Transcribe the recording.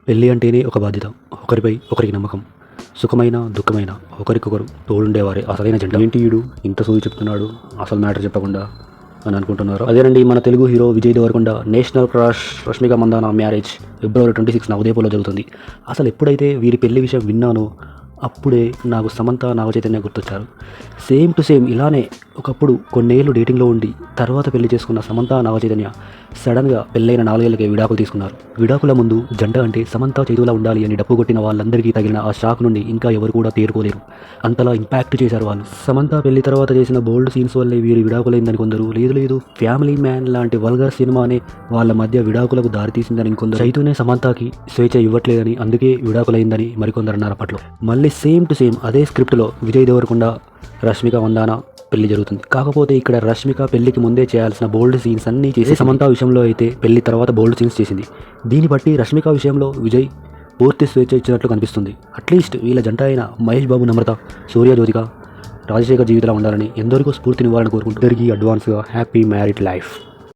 పెళ్ళి అంటేనే ఒక బాధ్యత, ఒకరిపై ఒకరికి నమ్మకం, సుఖమైన దుఃఖమైన ఒకరికొకరు తోడుండేవారే అసలైన జంట. ఏంటి వీడు ఇంత సోది చెప్తున్నాడు అసలు మ్యాటర్ చెప్పకుండా అని అనుకుంటున్నారు. అదేనండి మన Telugu hero Vijay Devarakonda national crush Rashmika Mandanna marriage ఫిబ్రవరి 26 ఉదయపూర్లో జరుగుతుంది. అసలు ఎప్పుడైతే వీరి పెళ్లి విషయం విన్నానో అప్పుడే నాకు సమంత నాగచైతన్య గుర్తొచ్చారు. సేమ్ టు సేమ్ ఇలానే ఒకప్పుడు కొన్నేళ్ళు డేటింగ్లో ఉండి తర్వాత పెళ్లి చేసుకున్న సమంత నాగచైతన్య సడన్గా పెళ్ళైన 4 ఏళ్ళకే విడాకులు తీసుకున్నారు. విడాకుల ముందు జంట అంటే సమంత చేతులా ఉండాలి అని డప్పు కొట్టిన వాళ్ళందరికీ తగిలిన ఆ షాక్ నుండి ఇంకా ఎవరు కూడా తేరుకోలేరు. అంతలా ఇంపాక్ట్ చేశారు వాళ్ళు. సమంత పెళ్లి తర్వాత చేసిన బోల్డ్ సీన్స్ వల్లే వీరి విడాకులైందని కొందరు, లేదు ఫ్యామిలీ మ్యాన్ లాంటి వల్గర్ సినిమానే వాళ్ళ మధ్య విడాకులకు దారితీసిందని ఇంకొందరు, చైతూనే సమంతకి స్వేచ్ఛ ఇవ్వట్లేదని అందుకే విడాకులైందని మరికొందరు అన్నారు అప్పట్లో. మళ్ళీ సేమ్ టు సేమ్ అదే స్క్రిప్ట్లో విజయ్ దేవరకొండ రష్మిక మందాన పెళ్లి జరుగుతుంది. కాకపోతే ఇక్కడ రష్మిక పెళ్లికి ముందే చేయాల్సిన బోల్డ్ సీన్స్ అన్నీ చేసి సమంత విషయంలో అయితే పెళ్లి తర్వాత బోల్డ్ సీన్స్ చేసింది. దీన్ని బట్టి రష్మిక విషయంలో విజయ్ పూర్తి స్వేచ్ఛ ఇచ్చినట్లు కనిపిస్తుంది. అట్లీస్ట్ వీళ్ళ జంట అయిన మహేష్ బాబు నమ్రత, సూర్య జ్యోతిక, రాజశేఖర్ జీవితంలో ఉండాలని ఎందరికో స్ఫూర్తినివ్వాలని కోరుకుంటూ ఇద్దరికీ అడ్వాన్స్గా హ్యాపీ మ్యారీడ్ లైఫ్.